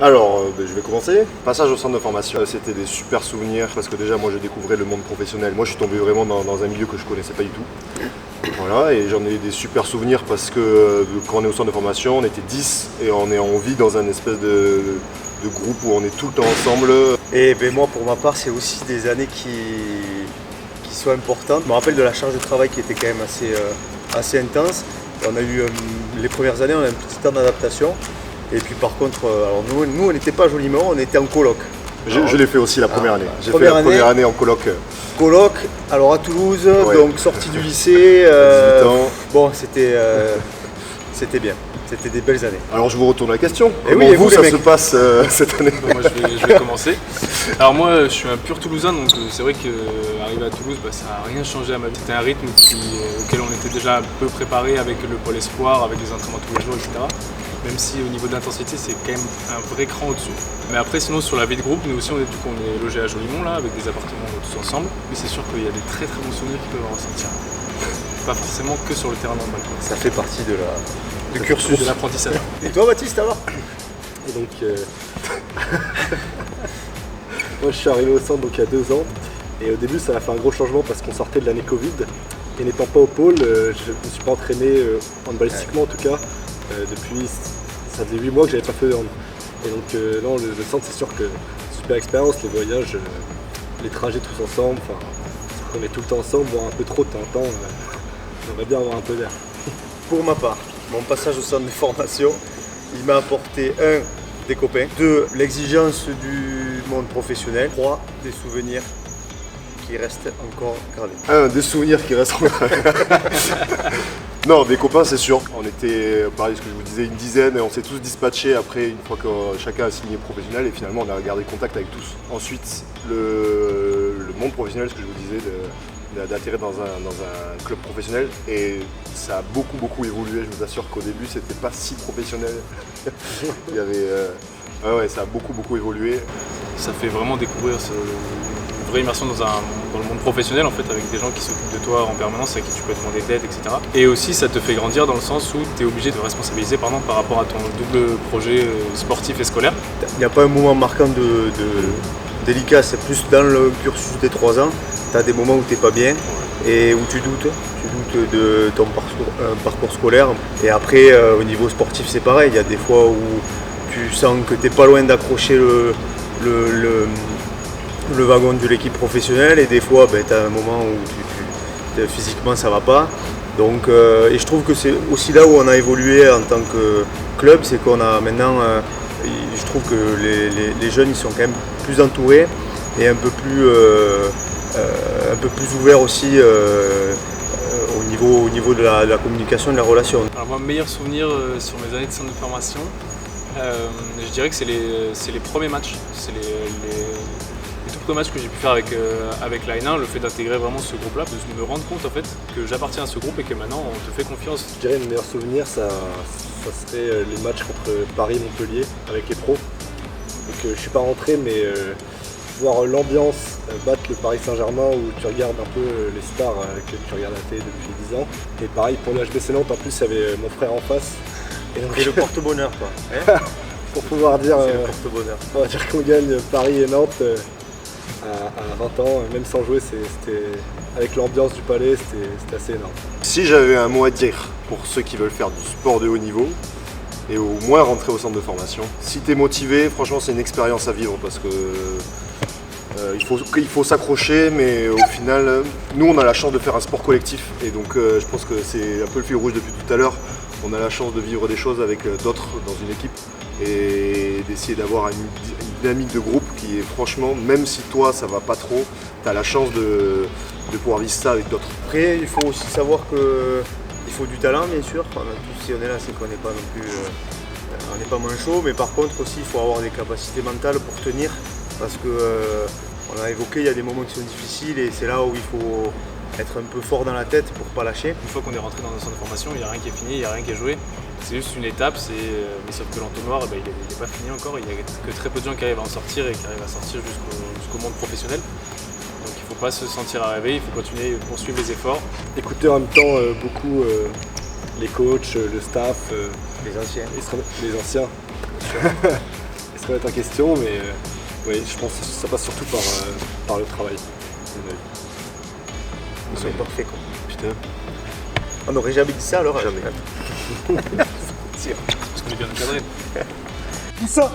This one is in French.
Alors, je vais commencer. Passage au centre de formation, c'était des super souvenirs parce que déjà moi je découvrais le monde professionnel. Moi je suis tombé vraiment dans un milieu que je connaissais pas du tout. Voilà, et j'en ai des super souvenirs parce que quand on est au centre de formation, on était 10 et on vit dans un espèce de groupe où on est tout le temps ensemble. Et ben moi pour ma part c'est aussi des années qui sont importantes. Je me rappelle de la charge de travail qui était quand même assez intense. On a eu les premières années, on a un petit temps d'adaptation. Et puis par contre, alors nous on n'était pas à Jolimont, on était en coloc. Je l'ai fait aussi la première année. J'ai fait la première année en coloc. Coloc, alors à Toulouse, Ouais. donc sortie du lycée. 18 ans. Bon, c'était bien. C'était des belles années. Alors je vous retourne la question. Et Comment oui, et vous vous, les ça mecs se passe cette année? Moi je vais commencer. Alors moi je suis un pur Toulousain donc c'est vrai qu'arriver à Toulouse ça n'a rien changé à ma vie. C'était un rythme auquel on était déjà un peu préparé avec le pôle espoir, avec les entraînements tous les jours, etc. Même si au niveau d'intensité c'est quand même un vrai cran au-dessus. Mais après sinon sur la vie de groupe, nous aussi on est logé à Jolimont là avec des appartements tous ensemble. Mais c'est sûr qu'il y a des très très bons souvenirs qui peuvent en ressentir. Pas forcément que sur le terrain normal. Ça fait partie du cursus. De l'apprentissage. Et toi Baptiste alors? Et donc, moi je suis arrivé au centre donc, il y a 2 ans. Et au début, ça a fait un gros changement parce qu'on sortait de l'année Covid. Et n'étant pas au pôle, je ne me suis pas entraîné handballistiquement en tout cas. Depuis, ça faisait 8 mois que j'avais pas fait de hand. Et donc, non, le centre, c'est sûr que super expérience, les voyages, les trajets tous ensemble. Enfin, on est tout le temps ensemble, voire un peu trop de temps en temps. J'aimerais bien avoir un peu d'air. Pour ma part, mon passage au centre de formation, il m'a apporté 1, des copains, 2, l'exigence du monde professionnel, 3, des souvenirs qui restent encore gravés. Des souvenirs qui restent. Non, des copains c'est sûr. On était, pareil ce que je vous disais, une dizaine et on s'est tous dispatchés après une fois que chacun a signé professionnel et finalement on a gardé contact avec tous. Ensuite, le monde professionnel, ce que je vous disais, d'atterrir dans un club professionnel et ça a beaucoup évolué. Je vous assure qu'au début c'était pas si professionnel. Il y avait, ouais, ça a beaucoup évolué. Ça fait vraiment découvrir une vraie immersion dans le monde professionnel en fait, avec des gens qui s'occupent de toi en permanence, à qui tu peux demander d'aide, etc. Et aussi ça te fait grandir dans le sens où tu es obligé de te responsabiliser par rapport à ton double projet sportif et scolaire. Il n'y a pas un moment marquant délicat, c'est plus dans le cursus des 3 ans, tu as des moments où tu n'es pas bien et où tu doutes de ton parcours scolaire. Et après au niveau sportif c'est pareil, il y a des fois où tu sens que tu n'es pas loin d'accrocher le wagon de l'équipe professionnelle et des fois tu as un moment où physiquement ça va pas. Donc, et je trouve que c'est aussi là où on a évolué en tant que club, c'est qu'on a maintenant, je trouve que les jeunes ils sont quand même plus entourés et un peu plus ouverts aussi au niveau de la communication, de la relation. Alors moi, meilleur souvenir sur mes années de centre de formation, je dirais que c'est les premiers matchs. C'est les tout premiers matchs que j'ai pu faire avec l'A1, le fait d'intégrer vraiment ce groupe-là, de me rendre compte en fait que j'appartiens à ce groupe et que maintenant on te fait confiance. Je dirais le meilleur souvenir, ça serait les matchs contre Paris et Montpellier avec les pros. Donc je ne suis pas rentré, mais voir l'ambiance battre le Paris Saint-Germain où tu regardes un peu les stars que tu regardes à la télé depuis 10 ans. Et pareil pour le HBC Nantes, en plus il y avait mon frère en face. Et donc c'est le porte-bonheur quoi. Hein pour pouvoir dire, c'est le porte-bonheur. on va dire qu'on gagne Paris et Nantes à 20 ans, même sans jouer, c'était avec l'ambiance du palais, c'était assez énorme. Si j'avais un mot à dire pour ceux qui veulent faire du sport de haut niveau et au moins rentrer au centre de formation, si tu es motivé, franchement c'est une expérience à vivre parce que il faut s'accrocher, mais au final, nous on a la chance de faire un sport collectif et donc je pense que c'est un peu le fil rouge depuis tout à l'heure. On a la chance de vivre des choses avec d'autres dans une équipe et d'essayer d'avoir une dynamique de groupe qui est franchement, même si toi ça va pas trop, tu as la chance de pouvoir vivre ça avec d'autres. Après il faut aussi savoir qu'il faut du talent bien sûr. Si on est là c'est qu'on n'est pas non plus on n'est pas manchot, mais par contre aussi il faut avoir des capacités mentales pour tenir parce que on a évoqué, il y a des moments qui sont difficiles et c'est là où il faut être un peu fort dans la tête pour pas lâcher. Une fois qu'on est rentré dans un centre de formation, il n'y a rien qui est fini, il n'y a rien qui est joué. C'est juste une étape, mais sauf que l'entonnoir, il n'est pas fini encore. Il n'y a que très peu de gens qui arrivent à en sortir et qui arrivent à sortir jusqu'au monde professionnel. Donc il ne faut pas se sentir à rêver, il faut continuer, poursuivre les efforts. Écouter en même temps beaucoup les coachs, le staff, Les anciens. les anciens. remettre en question, mais oui, je pense que ça passe surtout par le travail. Ils sont parfaits quoi. Putain. On n'aurait jamais dit ça alors. Jamais. Sûr. Parce qu'on est bien encadré. Ça